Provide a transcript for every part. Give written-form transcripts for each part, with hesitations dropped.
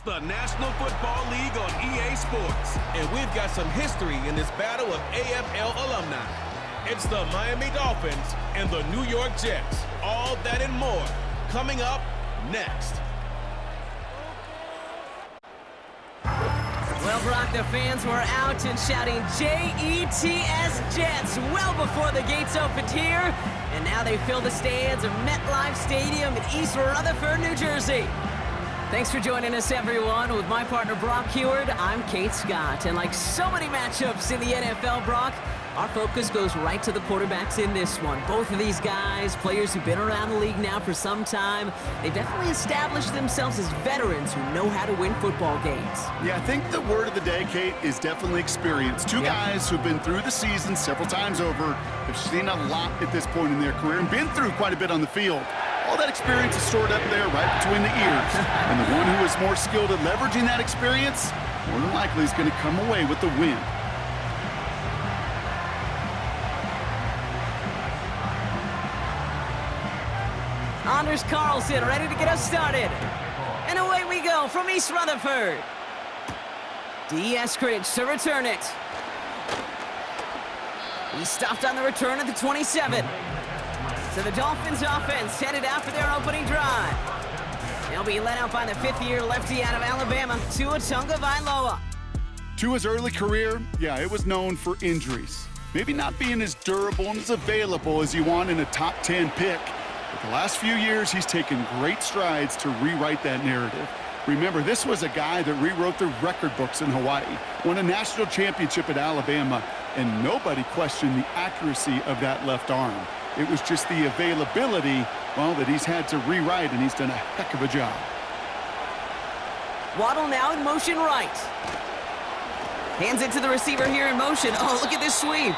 the National Football League on EA Sports. And we've got some history in this battle of AFL alumni. It's the Miami Dolphins and the New York Jets. All that and more coming up next. Well, Brock, the fans were out and shouting J-E-T-S Jets well before the gates opened here. And now they fill the stands of MetLife Stadium in East Rutherford, New Jersey. Thanks for joining us, everyone. With my partner, Brock Heward, I'm Kate Scott. And like so many matchups in the NFL, Brock, our focus goes right to the quarterbacks in this one. Both of these guys, players who've been around the league now for some time, they've definitely established themselves as veterans who know how to win football games. Yeah, I think the word of the day, Kate, is definitely experience. Two guys who've been through the season several times over, have seen a lot at this point in their career, and been through quite a bit on the field. All that experience is stored up there right between the ears. And the one who is more skilled at leveraging that experience, more than likely is going to come away with the win. Anders Carlson ready to get us started. And away we go from East Rutherford. D. Eskridge to return it. He stopped on the return at the 27. So the Dolphins offense headed out for their opening drive. They'll be led out by the fifth-year lefty out of Alabama, Tua Tagovailoa. Tua's early career, yeah, it was known for injuries. Maybe not being as durable and as available as you want in a top 10 pick. But the last few years, he's taken great strides to rewrite that narrative. Remember, this was a guy that rewrote the record books in Hawaii, won a national championship at Alabama, and nobody questioned the accuracy of that left arm. It was just the availability, well, that he's had to rewrite, and he's done a heck of a job. Waddle now in motion right. Hands it to the receiver here in motion. Oh, look at this sweep.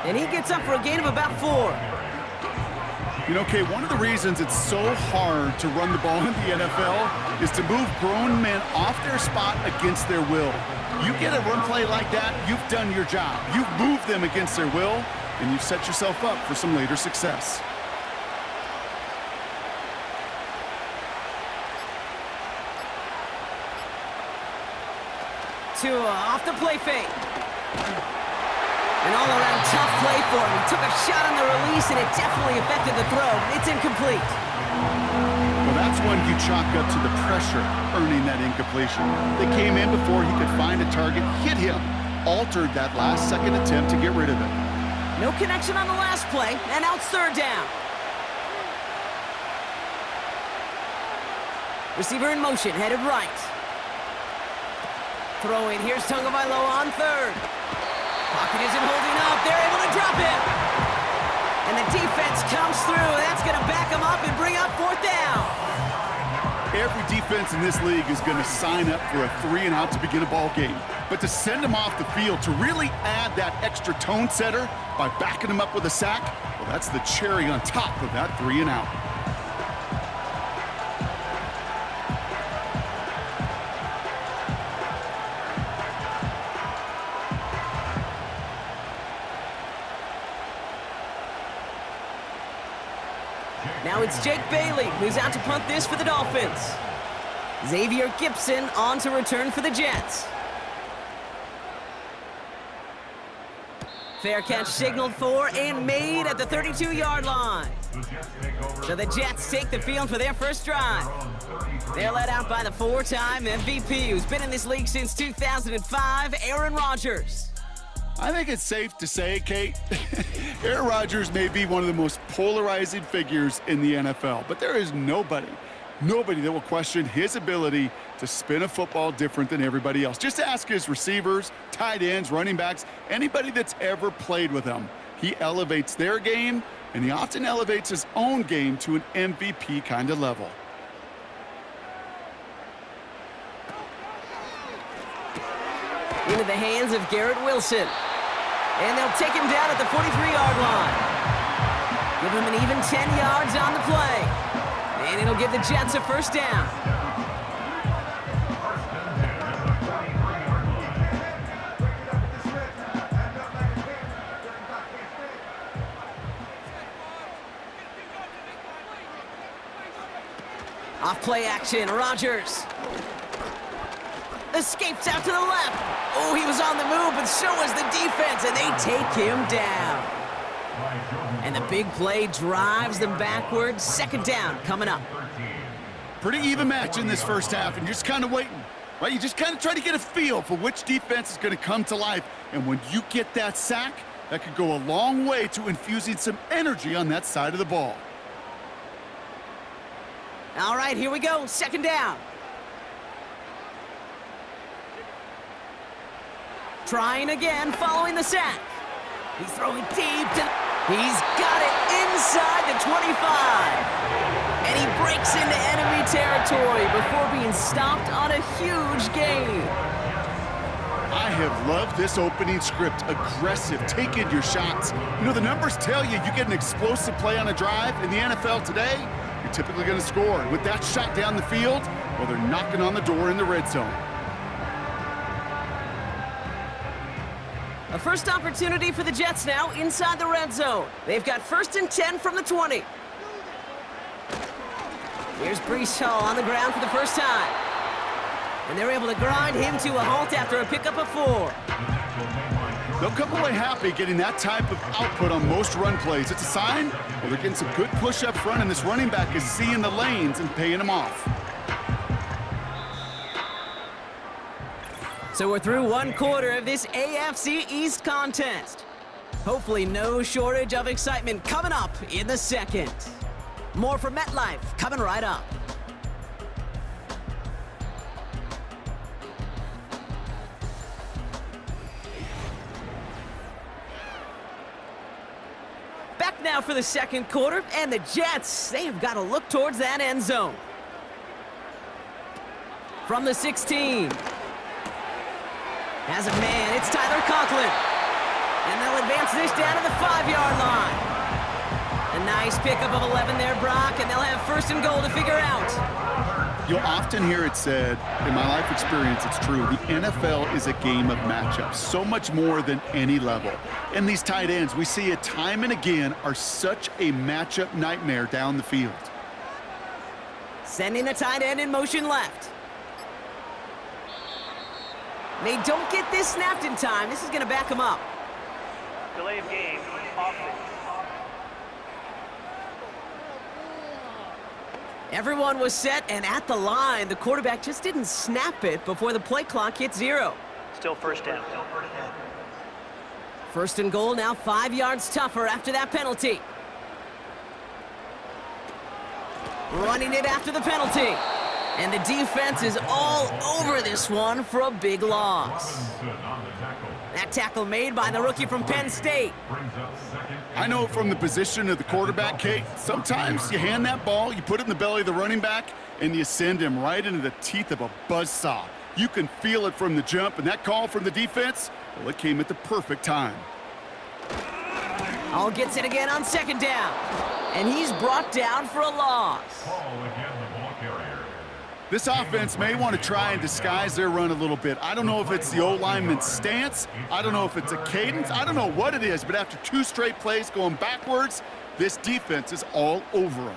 And he gets up for a gain of about 4. You know, Kay, one of the reasons it's so hard to run the ball in the NFL is to move grown men off their spot against their will. You get a run play like that, you've done your job. You've moved them against their will, and you've set yourself up for some later success. Tua off the play fake. An all-around tough play for him. He took a shot on the release, and it definitely affected the throw. It's incomplete. Well, that's one you chalk up to the pressure earning that incompletion. They came in before he could find a target, hit him, altered that last-second attempt to get rid of it. No connection on the last play, and now it's third down. Receiver in motion, headed right. Throwing, here's Tagovailoa on third. Pocket isn't holding up. They're able to drop him. And the defense comes through. That's going to back him up and bring up fourth down. Every defense in this league is going to sign up for a 3-and-out to begin a ball game. But to send him off the field, to really add that extra tone setter by backing him up with a sack, well, that's the cherry on top of that 3-and-out. Now it's Jake Bailey, who's out to punt this for the Dolphins. Xavier Gipson on to return for the Jets. Fair catch signaled for and made at the 32-yard line. So the Jets take the field for their first drive. They're led out by the 4-time MVP, who's been in this league since 2005, Aaron Rodgers. I think it's safe to say, Kate, Aaron Rodgers may be one of the most polarizing figures in the NFL, but there is nobody that will question his ability to spin a football different than everybody else. Just ask his receivers, tight ends, running backs, anybody that's ever played with him. He elevates their game, and he often elevates his own game to an MVP kind of level. Into the hands of Garrett Wilson. And they'll take him down at the 43-yard line. Give him an even 10 yards on the play. And it'll give the Jets a first down. Off play action, Rodgers. Escapes out to the left. Oh, he was on the move, but so was the defense, and they take him down. And the big play drives them backwards. Second down coming up. Pretty even match in this first half, and you're just kind of waiting, right? You just kind of try to get a feel for which defense is going to come to life. And when you get that sack, that could go a long way to infusing some energy on that side of the ball. All right, here we go. Second down. Trying again, following the sack. He's throwing deep to... He's got it inside the 25. And he breaks into enemy territory before being stopped on a huge gain. I have loved this opening script. Aggressive, taking your shots. You know, the numbers tell you get an explosive play on a drive. In the NFL today, you're typically going to score. And with that shot down the field, well, they're knocking on the door in the red zone. A first opportunity for the Jets now inside the red zone. They've got 1st and 10 from the 20. Here's Breece Hall on the ground for the first time. And they're able to grind him to a halt after a pickup of 4. They'll come away happy getting that type of output on most run plays. It's a sign, well, they're getting some good push up front, and this running back is seeing the lanes and paying them off. So we're through one quarter of this AFC East contest. Hopefully no shortage of excitement coming up in the second. More from MetLife coming right up. Back now for the second quarter, and the Jets, they have got to look towards that end zone. From the 16. As a man, it's Tyler Conklin. And they'll advance this down to the 5-yard line. A nice pickup of 11 there, Brock, and they'll have 1st and goal to figure out. You'll often hear it said, in my life experience, it's true, the NFL is a game of matchups, so much more than any level. And these tight ends, we see it time and again, are such a matchup nightmare down the field. Sending the tight end in motion left. They don't get this snapped in time. This is going to back them up. Delay of game, offense. Everyone was set and at the line. The quarterback just didn't snap it before the play clock hit 0. Still first down. 1st and goal, now 5 yards tougher after that penalty. Running it after the penalty. And the defense is all over this one for a big loss. That tackle made by the rookie from Penn State. I know from the position of the quarterback, Kate, sometimes you hand that ball, you put it in the belly of the running back, and you send him right into the teeth of a buzzsaw. You can feel it from the jump, and that call from the defense, well, it came at the perfect time. All gets it again on 2nd down. And he's brought down for a loss. This offense may want to try and disguise their run a little bit. I don't know if it's the O-lineman's stance. I don't know if it's a cadence. I don't know what it is, but after 2 straight plays going backwards, this defense is all over them.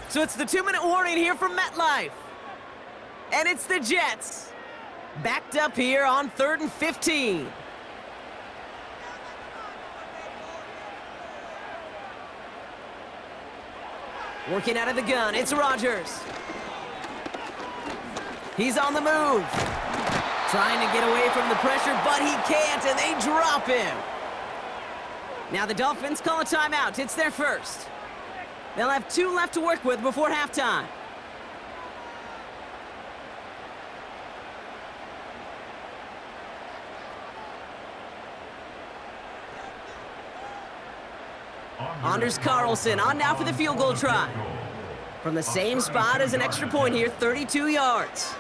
So it's the 2-minute warning here from MetLife. And it's the Jets. Backed up here on 3rd and 15. Working out of the gun, it's Rodgers. He's on the move. Trying to get away from the pressure, but he can't, and they drop him. Now the Dolphins call a timeout. It's their first. They'll have 2 left to work with before halftime. Anders Carlson on now for the field goal try. From the same spot as an extra point here, 32 yards.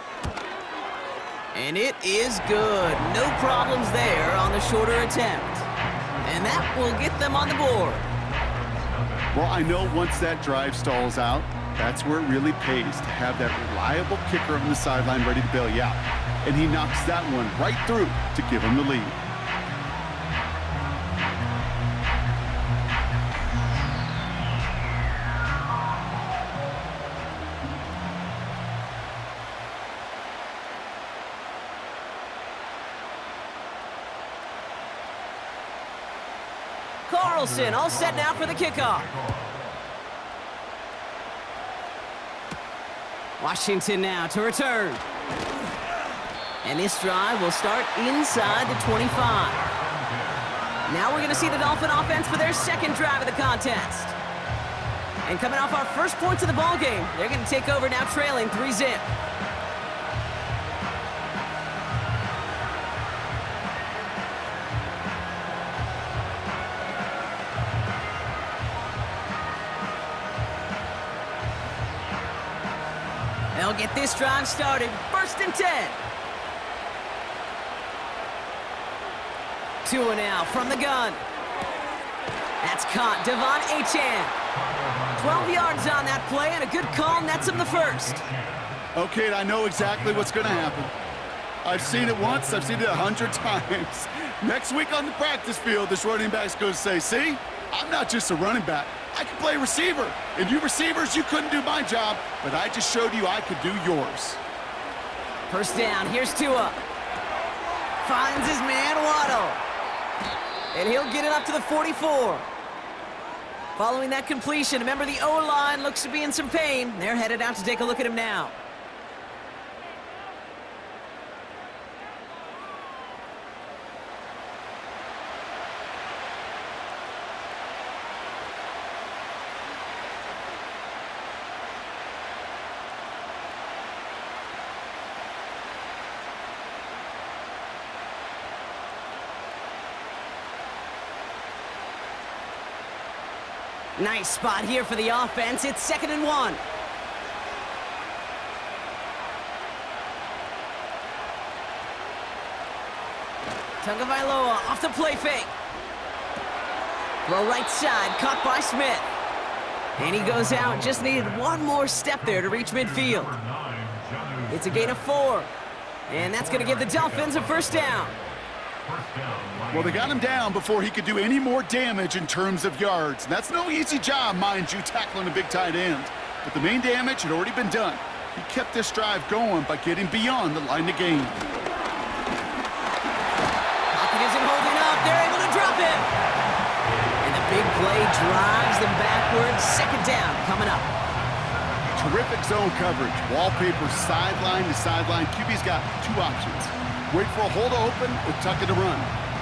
And it is good. No problems there on the shorter attempt. And that will get them on the board. Well, I know once that drive stalls out, that's where it really pays to have that reliable kicker on the sideline ready to bail you out. And he knocks that one right through to give him the lead. Carlson, all set now for the kickoff. Washington now to return. And this drive will start inside the 25. Now we're going to see the Dolphin offense for their second drive of the contest. And coming off our first points of the ball game, they're going to take over now trailing 3-zip. They'll get this drive started. 1st and 10. Tua now from the gun. That's caught. Devon Achane. 12 yards on that play, and a good call nets him the first. Okay, I know exactly what's going to happen. I've seen it once. I've seen it 100 times. Next week on the practice field, this running back's going to say, see, I'm not just a running back. I can play receiver. And you receivers, you couldn't do my job, but I just showed you I could do yours. 1st down. Here's Tua. Finds his man, Waddle. And he'll get it up to the 44. Following that completion, remember the O-line looks to be in some pain. They're headed out to take a look at him now. Nice spot here for the offense. It's 2nd and 1. Tagovailoa off the play fake. Throw right side, caught by Smith. And he goes out. Just needed one more step there to reach midfield. It's a gain of 4. And that's going to give the Dolphins a 1st down. Well, they got him down before he could do any more damage in terms of yards. And that's no easy job, mind you, tackling a big tight end. But the main damage had already been done. He kept this drive going by getting beyond the line of game. Pocket isn't holding up. They're able to drop it. And the big play drives them backwards. 2nd down coming up. Terrific zone coverage. Wallpaper sideline to sideline. QB's got 2 options. Wait for a hole to open or tuck it to run.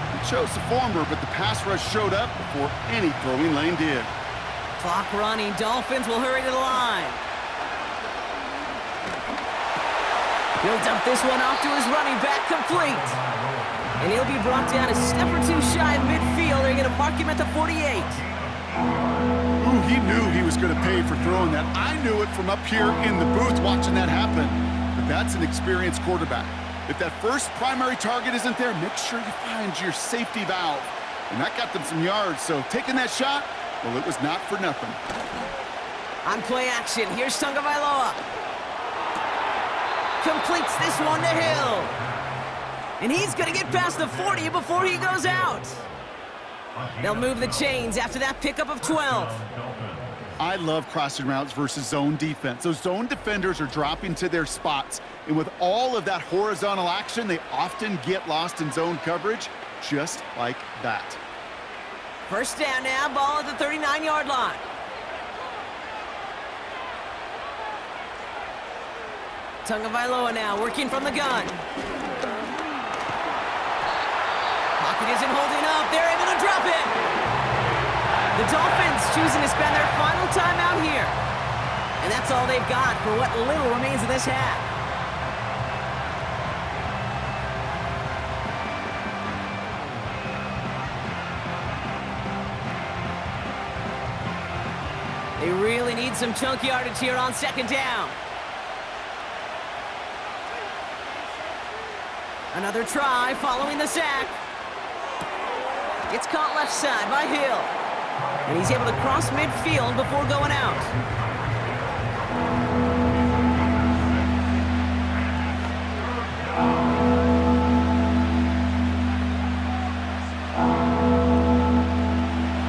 He chose the former, but the pass rush showed up before any throwing lane did. Clock running. Dolphins will hurry to the line. He'll dump this one off to his running back, complete. And he'll be brought down a step or 2 shy of midfield. They're going to mark him at the 48. Ooh, he knew he was going to pay for throwing that. I knew it from up here in the booth watching that happen. But that's an experienced quarterback. If that first primary target isn't there, make sure you find your safety valve. And that got them some yards, so taking that shot, well, it was not for nothing. On play action, here's Tagovailoa. Completes this one to Hill. And he's going to get past the 40 before he goes out. They'll move the chains after that pickup of 12. I love crossing routes versus zone defense. Those zone defenders are dropping to their spots. And with all of that horizontal action, they often get lost in zone coverage, just like that. 1st down now, ball at the 39-yard line. Tagovailoa now working from the gun. Pocket isn't holding up. They're able to drop it. The Dolphins choosing to spend their final time out here. And that's all they've got for what little remains of this half. They really need some chunk yardage here on 2nd down. Another try following the sack. It's caught left side by Hill. And he's able to cross midfield before going out.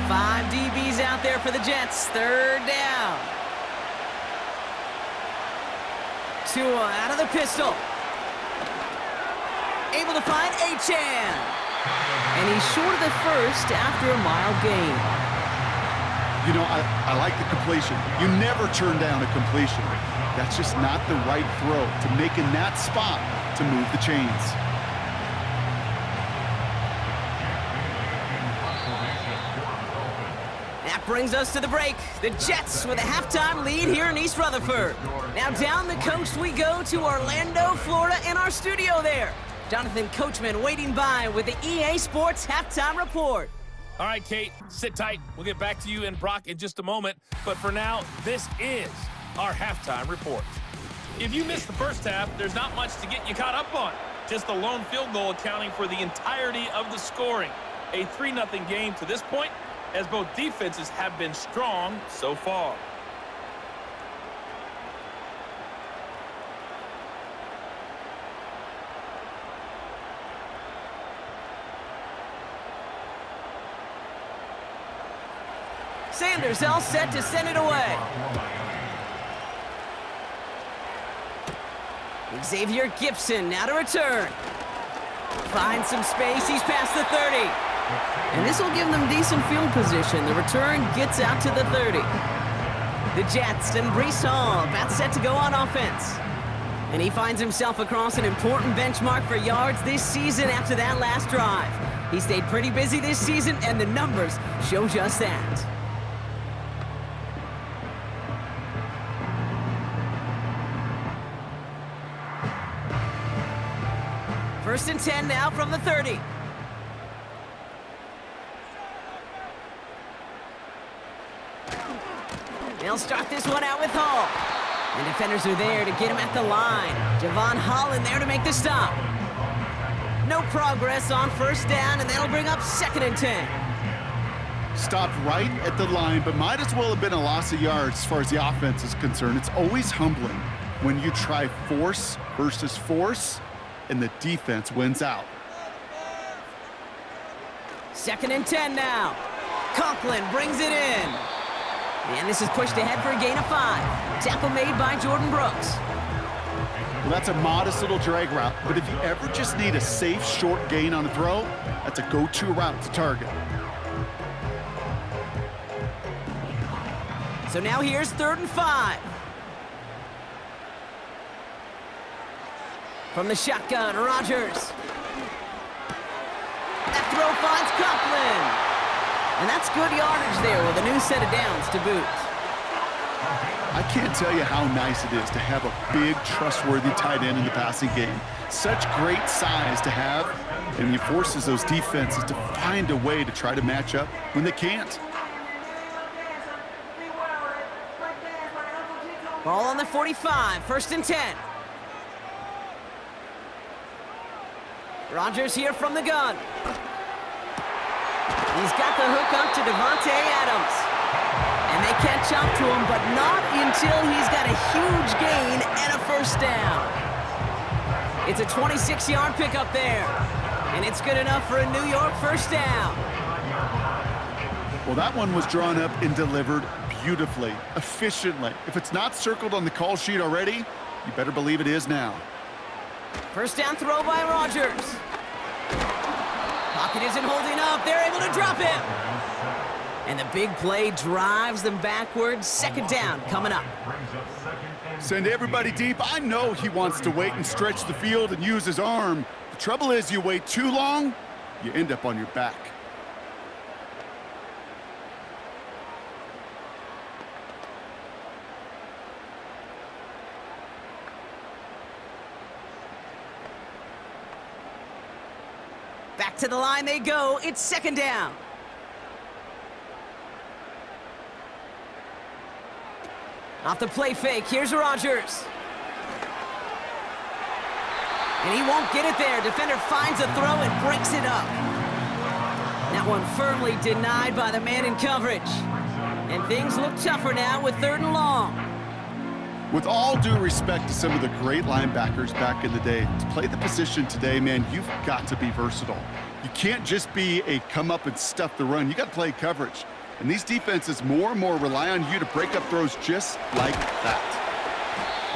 Five DBs out there for the Jets. 3rd down. Tua out of the pistol. Able to find Achane. And he's short of the first after a mild gain. You know, I like the completion. You never turn down a completion. That's just not the right throw to make in that spot to move the chains. That brings us to the break. The Jets with a halftime lead here in East Rutherford. Now down the coast we go to Orlando, Florida, in our studio there. Jonathan Coachman waiting by with the EA Sports Halftime Report. All right, Kate, sit tight. We'll get back to you and Brock in just a moment. But for now, this is our halftime report. If you missed the first half, there's not much to get you caught up on. Just the lone field goal accounting for the entirety of the scoring. A 3-0 game to this point, as both defenses have been strong so far. Sanders all set to send it away. Xavier Gibson now to return. Finds some space. He's past the 30. And this will give them decent field position. The return gets out to the 30. The Jets and Breece Hall about set to go on offense. And he finds himself across an important benchmark for yards this season after that last drive. He stayed pretty busy this season, and the numbers show just that. First and 10 now from the 30. They'll start this one out with Hall. The defenders are there to get him at the line. Javon Holland there to make the stop. No progress on first down, and that'll bring up 2nd and 10. Stopped right at the line, but might as well have been a loss of yards as far as the offense is concerned. It's always humbling when you try force versus force, and the defense wins out. 2nd and 10 now. Conklin brings it in. And this is pushed ahead for a gain of 5. Tackle made by Jordan Brooks. Well, that's a modest little drag route, but if you ever just need a safe, short gain on a throw, that's a go-to route to target. So now here's 3rd and 5. From the shotgun, Rodgers. That throw finds Conklin. And that's good yardage there with a new set of downs to boot. I can't tell you how nice it is to have a big, trustworthy tight end in the passing game. Such great size to have, and he forces those defenses to find a way to try to match up when they can't. Ball on the 45, 1st and 10. Rodgers here from the gun. He's got the hook up to Devontae Adams. And they catch up to him, but not until he's got a huge gain and a first down. It's a 26-yard pickup there. And it's good enough for a New York first down. Well, that one was drawn up and delivered beautifully, efficiently. If it's not circled on the call sheet already, you better believe it is now. First down throw by Rodgers. Pocket isn't holding up. They're able to drop him. And the big play drives them backwards. 2nd down coming up. Send everybody deep. I know he wants to wait and stretch the field and use his arm. The trouble is you wait too long, you end up on your back. Back to the line they go. It's 2nd down. Off the play fake, here's Rodgers. And he won't get it there. Defender finds a throw and breaks it up. That one firmly denied by the man in coverage. And things look tougher now with 3rd and long. With all due respect to some of the great linebackers back in the day, to play the position today, man, you've got to be versatile. You can't just be a come up and stuff the run. You got to play coverage. And these defenses more and more rely on you to break up throws just like that.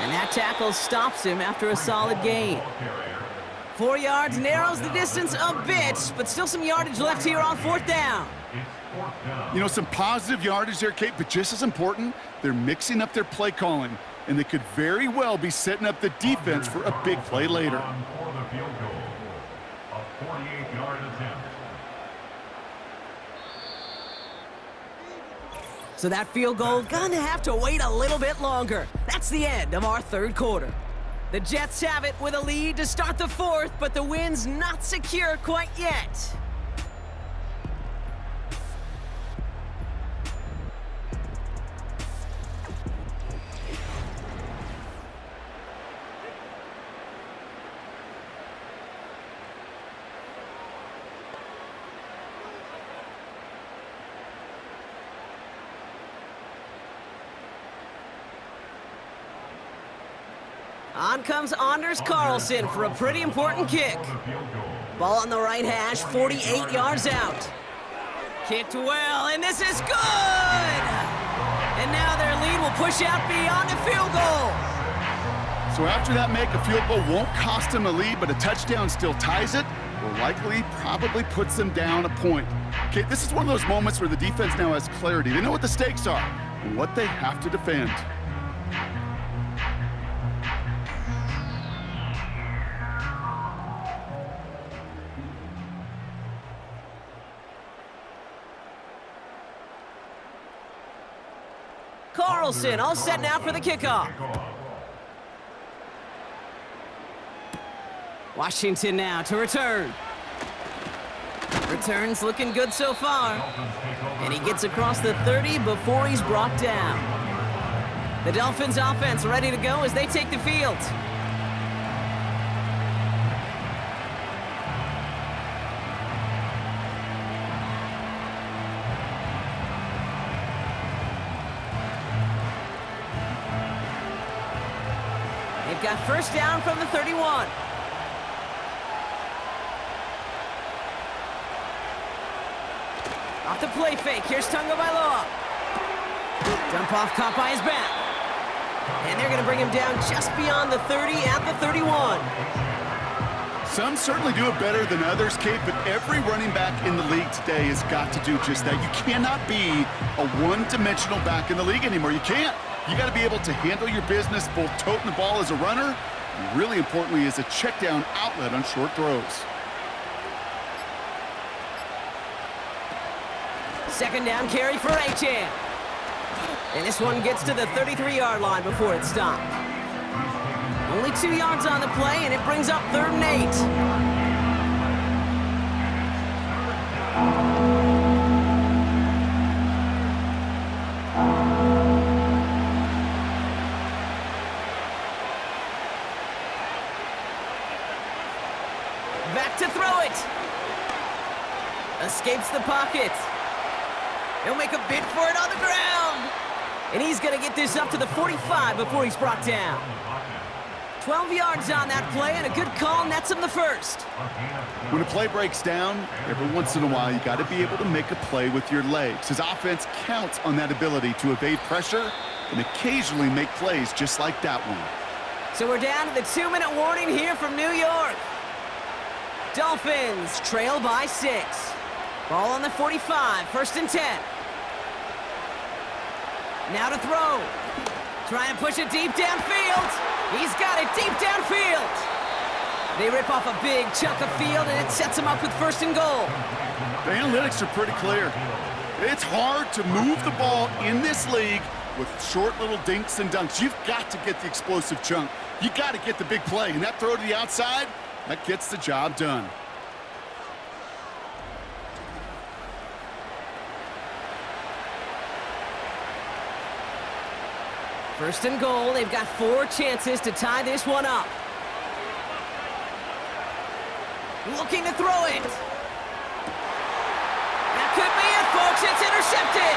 And that tackle stops him after a solid gain. 4 yards narrows the distance a bit, but still some yardage left here on 4th down. You know, some positive yardage there, Kate, but just as important, they're mixing up their play calling, and they could very well be setting up the defense for a big play later. For the field goal, a 48-yard attempt. So that field goal gonna have to wait a little bit longer. That's the end of our 3rd quarter. The Jets have it with a lead to start the 4th, but the win's not secure quite yet. On comes Anders Carlson for a pretty important kick. Ball on the right hash, 48 yards out. Kicked well, and this is good! And now their lead will push out beyond the field goal. So after that make, a field goal won't cost them a lead, but a touchdown still ties it, or likely probably puts them down a point. Okay, this is one of those moments where the defense now has clarity. They know what the stakes are and what they have to defend. Carlson all set now for the kickoff. Washington now to return. Returns looking good so far. And he gets across the 30 before he's brought down. The Dolphins offense ready to go as they take the field. They've got first down from the 31. Off the play fake, here's Tagovailoa. Dump off caught by his back. And they're gonna bring him down just beyond the 30 at the 31. Some certainly do it better than others, Kate, but every running back in the league today has got to do just that. You cannot be a one-dimensional back in the league anymore. You can't. You got to be able to handle your business, both toting the ball as a runner, and really importantly as a check down outlet on short throws. Second down carry for Achane. And this one gets to the 33-yard line before it's stopped. Only 2 yards on the play, and it brings up 3rd and 8. Back to throw it. Escapes the pocket. He'll make a bid for it on the ground. And he's going to get this up to the 45 before he's brought down. 12 yards on that play, and a good call nets him the first. When a play breaks down, every once in a while, you got to be able to make a play with your legs. His offense counts on that ability to evade pressure and occasionally make plays just like that one. So we're down to the 2-minute warning here from New York. Dolphins trail by 6. Ball on the 45, 1st and 10. Now to throw. Trying to push it deep downfield. He's got it deep downfield. They rip off a big chunk of field, and it sets him up with 1st and goal. The analytics are pretty clear. It's hard to move the ball in this league with short little dinks and dunks. You've got to get the explosive chunk. You got to get the big play, and that throw to the outside, that gets the job done. First and goal, they've got 4 chances to tie this one up. Looking to throw it. That could be it, folks. It's intercepted.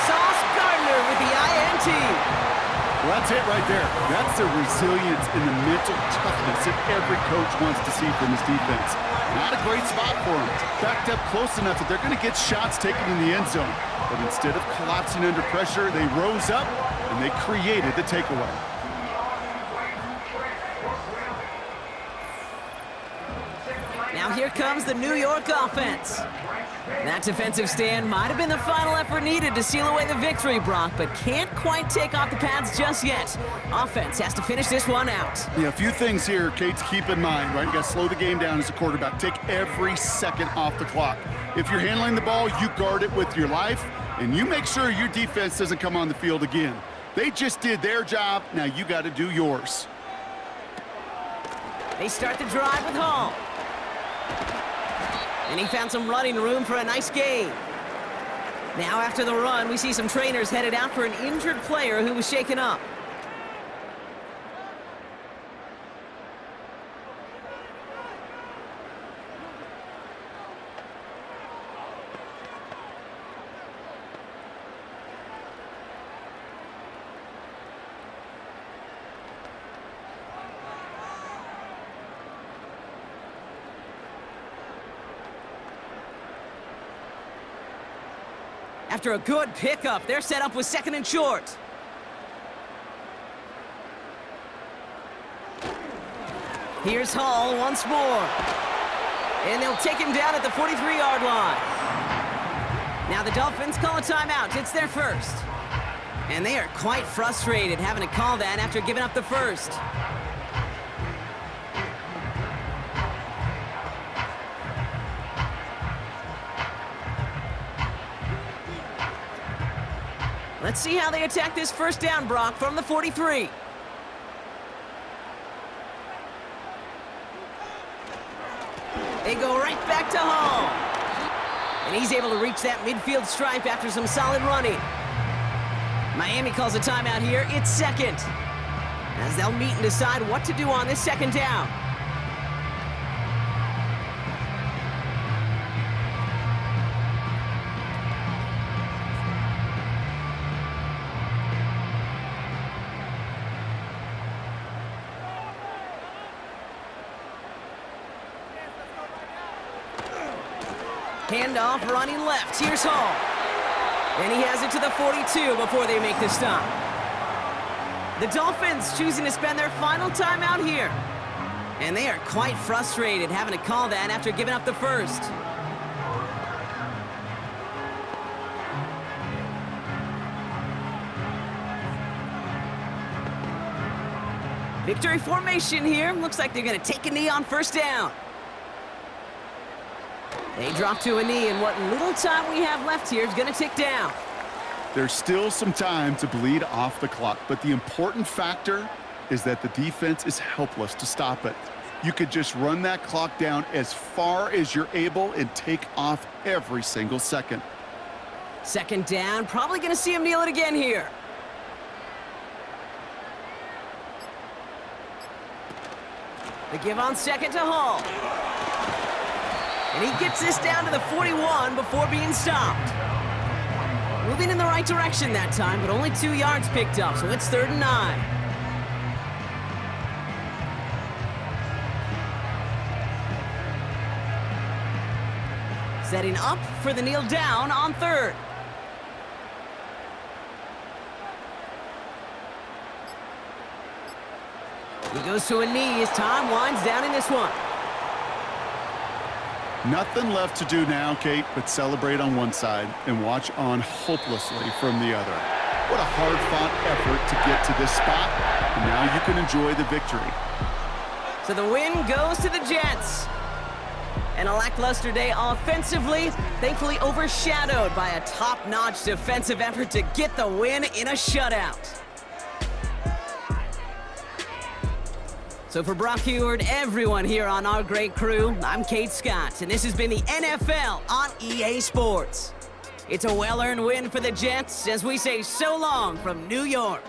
Sauce Gardner with the INT. Well, that's it right there. That's the resilience and the mental toughness that every coach wants to see from his defense. Not a great spot for him. Backed up close enough that they're going to get shots taken in the end zone. But instead of collapsing under pressure, they rose up and they created the takeaway. here comes the New York offense. That defensive stand might have been the final effort needed to seal away the victory, Brock, but can't quite take off the pads just yet. Offense has to finish this one out. Yeah, a few things here, Kate, to keep in mind, right? You got to slow the game down as a quarterback. Take every second off the clock. If you're handling the ball, you guard it with your life, and you make sure your defense doesn't come on the field again. They just did their job. Now you got to do yours. They start the drive with Hall. And he found some running room for a nice gain. Now after the run, we see some trainers headed out for an injured player who was shaken up. After a good pickup, they're set up with 2nd and short. Here's Hall once more. And they'll take him down at the 43-yard line. Now the Dolphins call a timeout. It's their first. And they are quite frustrated having to call that after giving up the first. Let's see how they attack this first down, Brock, from the 43. They go right back to Hall. And he's able to reach that midfield stripe after some solid running. Miami calls a timeout here. It's second, as they'll meet and decide what to do on this second down. Handoff running left. Here's Hall. And he has it to the 42 before they make the stop. The Dolphins choosing to spend their final timeout here. And they are quite frustrated having to call that after giving up the first. Victory formation here. Looks like they're going to take a knee on first down. They drop to a knee, and what little time we have left here is going to tick down. There's still some time to bleed off the clock, but the important factor is that the defense is helpless to stop it. You could just run that clock down as far as you're able and take off every single second. Second down, probably going to see him kneel it again here. They give on second to Hall. And he gets this down to the 41 before being stopped. Moving in the right direction that time, but only 2 yards picked up, so it's 3rd and 9. Setting up for the kneel down on 3rd. He goes to a knee as time winds down in this one. Nothing left to do now, Kate, but celebrate on one side and watch on hopelessly from the other. What a hard-fought effort to get to this spot, and now you can enjoy the victory. So the win goes to the Jets. And a lackluster day offensively, thankfully overshadowed by a top-notch defensive effort to get the win in a shutout. So for Brock Heward, everyone here on our great crew, I'm Kate Scott, and this has been the NFL on EA Sports. It's a well-earned win for the Jets as we say so long from New York.